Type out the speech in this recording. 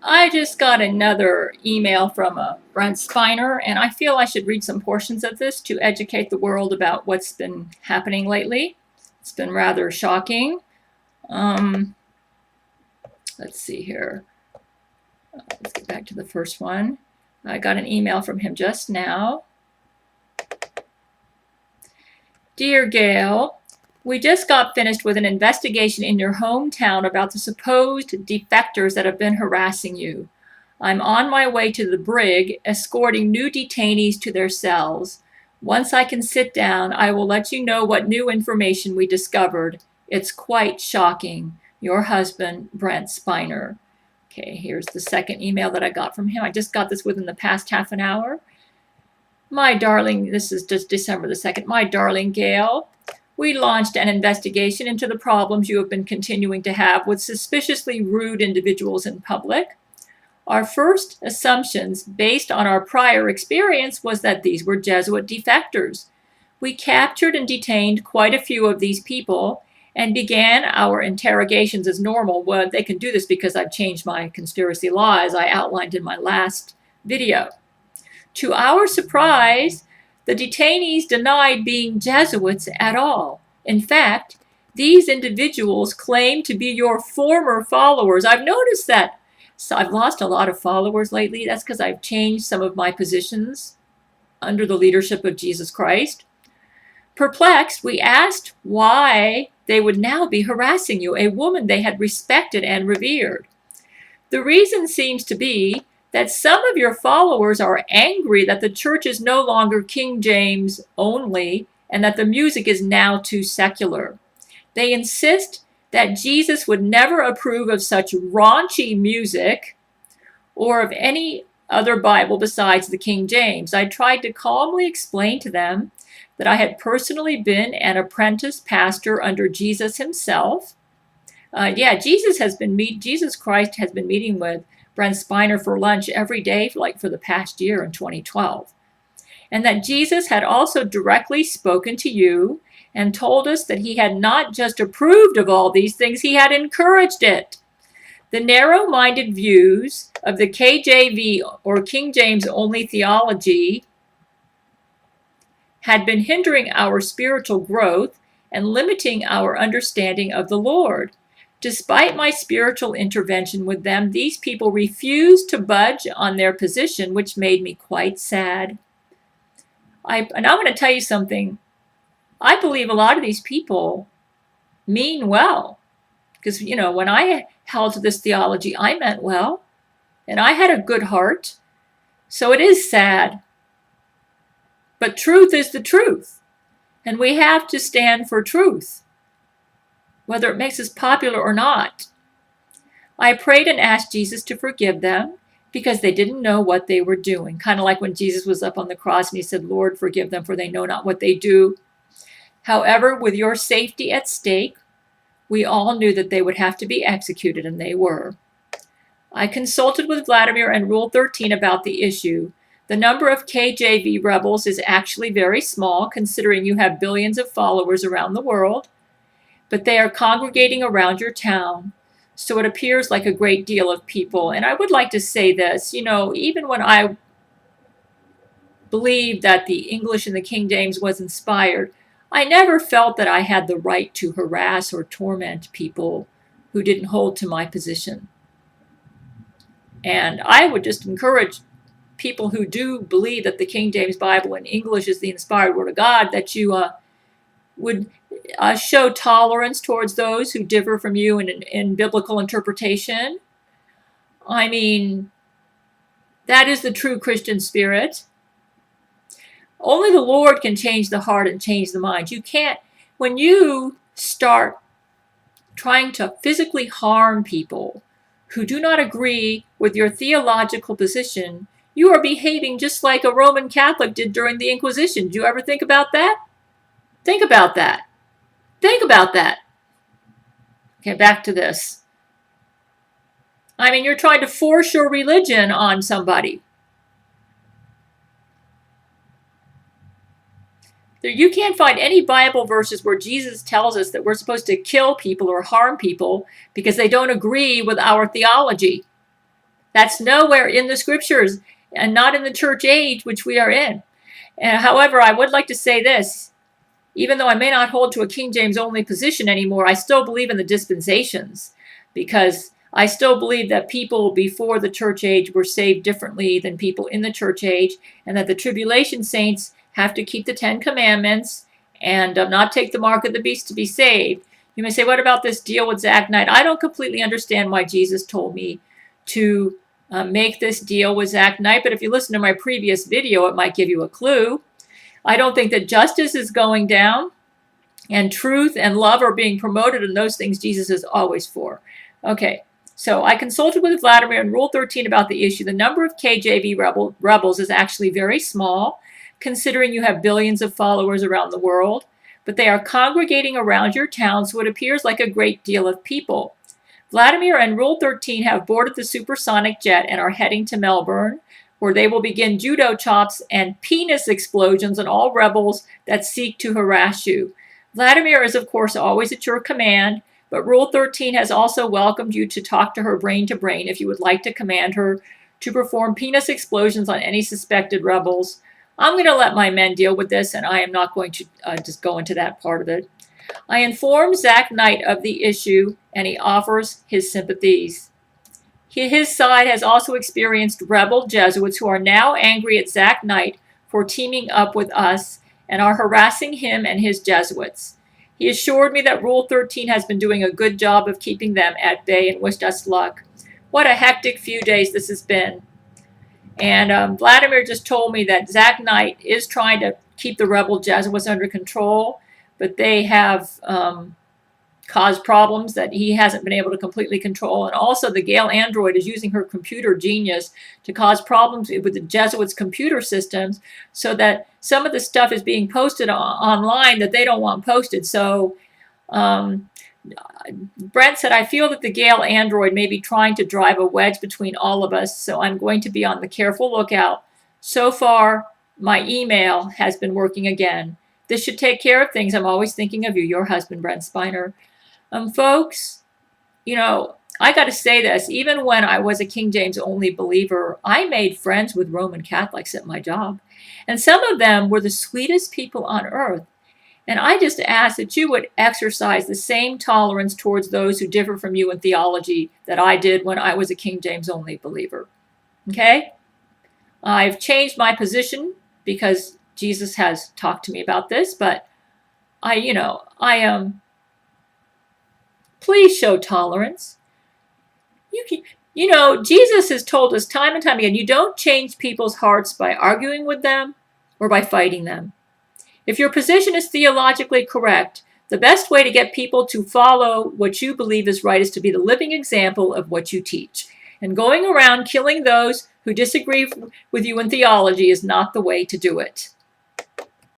I just got another email from Brent Spiner, and I feel I should read some portions of this to educate the world about what's been happening lately. It's been rather shocking. Um, let's see here. Let's get back to the first one. I got an email from him just now. Dear Gail, we just got finished with an investigation in your hometown about the supposed defectors that have been harassing you. I'm on my way to the brig, escorting new detainees to their cells. Once I can sit down, I will let you know what new information we discovered. It's quite shocking. Your husband, Brent Spiner. Okay, here's the second email that I got from him. I just got this within the past half an hour. My darling, this is just December the 2nd. My darling Gail, we launched an investigation into the problems you have been continuing to have with suspiciously rude individuals in public. Our first assumptions, based on our prior experience, was that these were Jesuit defectors. We captured and detained quite a few of these people and began our interrogations as normal. Well, they can do this because I've changed my conspiracy law, as I outlined in my last video. To our surprise, the detainees denied being Jesuits at all. In fact, these individuals claim to be your former followers. I've noticed that. So I've lost a lot of followers lately. That's because I've changed some of my positions under the leadership of Jesus Christ. Perplexed, we asked why they would now be harassing you, a woman they had respected and revered. The reason seems to be that some of your followers are angry that the church is no longer King James only and that the music is now too secular. They insist that Jesus would never approve of such raunchy music or of any other Bible besides the King James. I tried to calmly explain to them that I had personally been an apprentice pastor under Jesus himself. Jesus Christ has been meeting with Brent Spiner for lunch every day for the past year in 2012. And that Jesus had also directly spoken to you and told us that he had not just approved of all these things, he had encouraged it. The narrow-minded views of the KJV or King James only theology had been hindering our spiritual growth and limiting our understanding of the Lord. Despite my spiritual intervention with them, these people refused to budge on their position, which made me quite sad. I'm going to tell you something. I believe a lot of these people mean well. Because, when I held to this theology, I meant well. And I had a good heart. So it is sad. But truth is the truth. And we have to stand for truth, whether it makes us popular or not. I prayed and asked Jesus to forgive them because they didn't know what they were doing. Kind of like when Jesus was up on the cross and he said, Lord, forgive them, for they know not what they do. However, with your safety at stake, we all knew that they would have to be executed, and they were. I consulted with Vladimir and Rule 13 about the issue. The number of KJV rebels is actually very small, considering you have billions of followers around the world, but they are congregating around your town, so it appears like a great deal of people. And I would like to say this, even when I believed that the English in the King James was inspired, I never felt that I had the right to harass or torment people who didn't hold to my position. And I would just encourage people who do believe that the King James Bible in English is the inspired Word of God, that you would show tolerance towards those who differ from you in biblical interpretation. I mean, that is the true Christian spirit. Only the Lord can change the heart and change the mind. You can't, when you start trying to physically harm people who do not agree with your theological position, you are behaving just like a Roman Catholic did during the Inquisition. Did you ever think about that? Think about that. Think about that. Okay, back to this. I mean, you're trying to force your religion on somebody. You can't find any Bible verses where Jesus tells us that we're supposed to kill people or harm people because they don't agree with our theology. That's nowhere in the scriptures and not in the church age which we are in. However, I would like to say this. Even though I may not hold to a King James only position anymore, I still believe in the dispensations, because I still believe that people before the church age were saved differently than people in the church age, and that the tribulation saints have to keep the 10 Commandments and not take the mark of the beast to be saved. You may say, what about this deal with Zach Knight? I don't completely understand why Jesus told me to make this deal with Zach Knight, but if you listen to my previous video, it might give you a clue. I don't think that justice is going down and truth and love are being promoted, and those things Jesus is always for. Okay, so I consulted with Vladimir in Rule 13 about the issue. The number of KJV rebels is actually very small, considering you have billions of followers around the world, but they are congregating around your town, so it appears like a great deal of people. Vladimir and Rule 13 have boarded the supersonic jet and are heading to Melbourne, where they will begin judo chops and penis explosions on all rebels that seek to harass you. Vladimir is, of course, always at your command, but Rule 13 has also welcomed you to talk to her brain to brain if you would like to command her to perform penis explosions on any suspected rebels. I'm going to let my men deal with this, and I am not going to just go into that part of it. I informed Zach Knight of the issue, and he offers his sympathies. His side has also experienced rebel Jesuits who are now angry at Zach Knight for teaming up with us and are harassing him and his Jesuits. He assured me that Rule 13 has been doing a good job of keeping them at bay and wished us luck. What a hectic few days this has been. And Vladimir just told me that Zach Knight is trying to keep the rebel Jesuits under control, but they have caused problems that he hasn't been able to completely control. And also the Gail android is using her computer genius to cause problems with the Jesuits' computer systems, so that some of the stuff is being posted online that they don't want posted. So Brent said, I feel that the Gail android may be trying to drive a wedge between all of us, so I'm going to be on the careful lookout. So far, my email has been working again. This should take care of things. I'm always thinking of you, your husband, Brent Spiner. Folks, you know, I got to say this. Even when I was a King James only believer, I made friends with Roman Catholics at my job. And some of them were the sweetest people on earth. And I just ask that you would exercise the same tolerance towards those who differ from you in theology that I did when I was a King James only believer. Okay? I've changed my position because Jesus has talked to me about this, but please show tolerance. Jesus has told us time and time again, you don't change people's hearts by arguing with them or by fighting them. If your position is theologically correct, the best way to get people to follow what you believe is right is to be the living example of what you teach. And going around killing those who disagree with you in theology is not the way to do it.